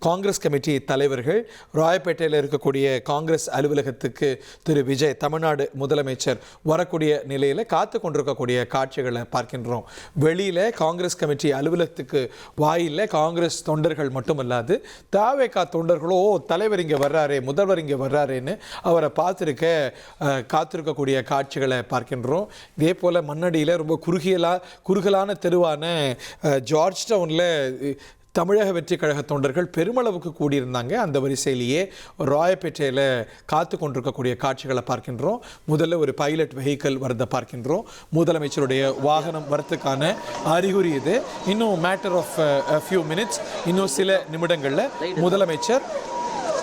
Congress committee தலைவர்கள் ராயப்பேட்டையில் இருக்கக்கூடிய காங்கிரஸ் அலுவலகத்துக்கு திரு விஜய் தமிழ்நாடு முதலமைச்சர் வரக்கூடிய நிலையில் காத்து கொண்டிருக்கக்கூடிய காட்சிகளை பார்க்கின்றோம். வெளியில் காங்கிரஸ் கமிட்டி அலுவலகத்துக்கு வாயிலில் காங்கிரஸ் தொண்டர்கள் மட்டுமல்லாது தாவேகா தொண்டர்களோ தலைவர் இங்கே வர்றாரே, முதல்வர் இங்கே வர்றாரேன்னு அவரை காத்திருக்கக்கூடிய காட்சிகளை பார்க்கின்றோம். இதே போல் மண்ணடியில் ரொம்ப குறுகலான தெருவான ஜார்ஜ் டவுனில் தமிழக வெற்றி கழக தொண்டர்கள் பெருமளவுக்கு கூடியிருந்தாங்க. அந்த வரிசையிலேயே ராயப்பேட்டையில் காத்து கொண்டிருக்கக்கூடிய காட்சிகளை பார்க்கின்றோம். முதல்ல ஒரு பைலட் வெஹிக்கிள் வரதை பார்க்கின்றோம். முதலமைச்சருடைய வாகனம் வரத்துக்கான அறிகுறி இது. இன்னும் மேட்டர் ஆஃப் ஃபியூ மினிட்ஸ், இன்னும் சில நிமிடங்களில் முதலமைச்சர்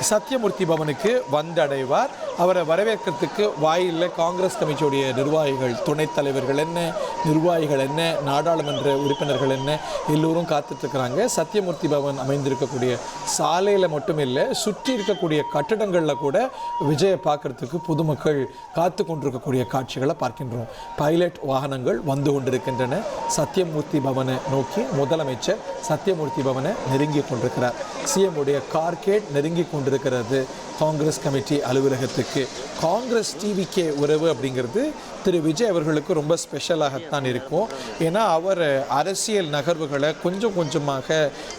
சத்தியமூர்த்தி பவனுக்கு வந்தடைவார். அவரை வரவேற்கிறதுக்கு வாயிலில் காங்கிரஸ் கமிட்டியுடைய நிர்வாகிகள், துணைத் தலைவர்கள் என்ன, நிர்வாகிகள் என்ன, நாடாளுமன்ற உறுப்பினர்கள் என்ன, எல்லோரும் காத்துட்ருக்கிறாங்க. சத்தியமூர்த்தி பவன் அமைந்திருக்கக்கூடிய சாலையில் மட்டும் இல்லை, சுற்றி இருக்கக்கூடிய கட்டடங்களில் கூட விஜயை பார்க்கறதுக்கு பொதுமக்கள் காத்து கொண்டிருக்கக்கூடிய காட்சிகளை பார்க்கின்றோம். பைலட் வாகனங்கள் வந்து கொண்டிருக்கின்றன. சத்தியமூர்த்தி பவனை நோக்கி முதலமைச்சர் சத்தியமூர்த்தி பவனை நெருங்கி கொண்டிருக்கிறார். சிஎம் உடைய கார்கேட் நெருங்கி கொண்டிருக்கிறது காங்கிரஸ் கமிட்டி அலுவலகத்துக்கு. காங்கிரஸ் டிவிகே உறவு அப்படிங்கிறது திரு விஜய் அவர்களுக்கு ரொம்ப ஸ்பெஷலாகத்தான் இருக்கும். ஏன்னா அவர் அரசியல் நகர்வுகளை கொஞ்சம் கொஞ்சமாக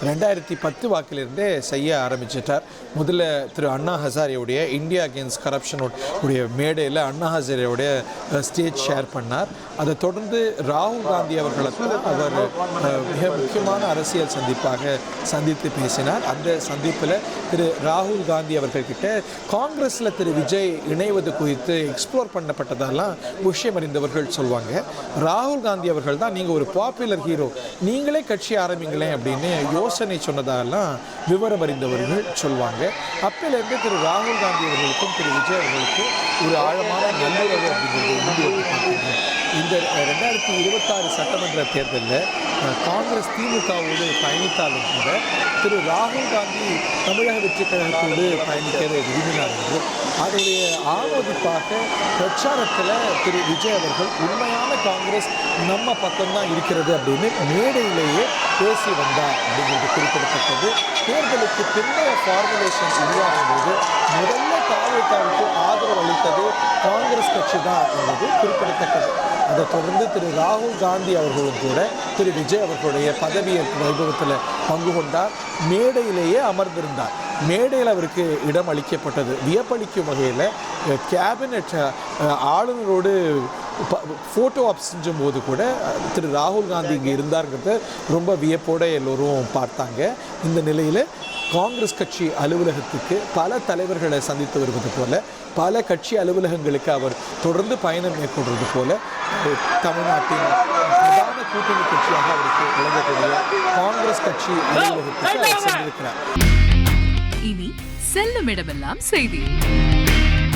2010 வாக்கிலிருந்தே செய்ய ஆரம்பிச்சிட்டார். முதல்ல திரு அண்ணா ஹசாரேவுடைய இந்தியா அகேன்ஸ்ட் கரப்ஷன் உடைய மேடையில் அண்ணா ஹசாரேவுடைய ஸ்டேஜ் ஷேர் பண்ணார். அதை தொடர்ந்து ராகுல் காந்தி அவர்களை அவர் மிக முக்கியமான அரசியல் சந்தித்து பேசினார். அந்த சந்திப்பில் திரு ராகுல் காந்தி அவர்கள்கிட்ட காங்கிரஸில் திரு விஜய் இணைவது குறித்து எக்ஸ்ப்ளோர் பண்ணப்பட்டதெல்லாம் விஷயம் அறிந்தவர்கள் சொல்லுவாங்க. ராகுல் காந்தி அவர்கள் தான் நீங்கள் ஒரு பாப்புலர் ஹீரோ, நீங்களே கட்சி ஆரம்பிங்களேன் அப்படின்னு யோசனை சொன்னதாலாம் விவரம் அறிந்தவர்கள் சொல்லுவாங்க. அப்போலேருந்து திரு ராகுல் காந்தி அவர்களுக்கும் திரு விஜய் அவர்களுக்கும் ஒரு ஆழமான நல்லுறவு அப்படிங்கிறது உண்டு வந்து பார்க்குறோம். இந்த 2026 சட்டமன்ற தேர்தலில் காங்கிரஸ் திமுகவோடு பயணித்தாலும் கூட திரு ராகுல் காந்தி தமிழக வெற்றி கழகத்தோடு பயணிக்க விரும்பினார் என்று அதனுடைய ஆமோதிப்பாக பிரச்சாரத்தில் திரு விஜய் அவர்கள் உண்மையான காங்கிரஸ் நம்ம பக்கம்தான் இருக்கிறது அப்படின்னு மேடையிலேயே பேசி வந்தார் அப்படிங்கிறது குறிப்பிடத்தக்கது. தேர்தலுக்கு பிந்தைய ஃபார்முலேஷன் உருவாகும் போது முதல்ல தாவேகாவுக்கு ஆதரவு அளித்தது காங்கிரஸ் கட்சி தான் என்பது குறிப்பிடத்தக்கது. அதை தொடர்ந்து திரு ராகுல் காந்தி அவர்களும் கூட திரு விஜய் அவர்களுடைய பதவியேற்பு வைபவத்தில் பங்கு கொண்டார். மேடையிலேயே அமர்ந்திருந்தார். மேடையில் அவருக்கு இடம் அளிக்கப்பட்டது. வியப்பளிக்கும் வகையில் கேபினெட் ஆளுநரோடு ஃபோட்டோ ஆப் செஞ்சும் போது கூட திரு ராகுல் காந்தி இங்கே இருந்தாருங்கிறத ரொம்ப வியப்போடு எல்லோரும் பார்த்தாங்க. இந்த நிலையில் காங்கிரஸ் கட்சி அலுவலகத்துக்கு பல தலைவர்களை சந்தித்து வருவது போல, பல கட்சி அலுவலகங்களுக்கு அவர் தொடர்ந்து பயணம் மேற்கொள்வது போல தமிழ்நாட்டின் பிரதான கூட்டணி கட்சியாக அவருக்கு விளங்கக்கூடிய காங்கிரஸ் கட்சி அலுவலகத்துக்கு அவர் சென்றிருக்கிறார். இனி செல்லும் இடமெல்லாம் செய்தி.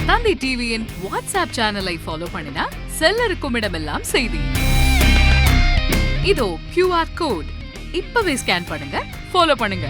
தந்தி டிவியின் வாட்ஸ்அப் சேனலை ஃபாலோ பண்ணினா செல்ல இருக்கும் இடமெல்லாம் செய்தி. இதோ QR கோட் இப்பவே ஸ்கேன் பண்ணுங்க, ஃபாலோ பண்ணுங்க.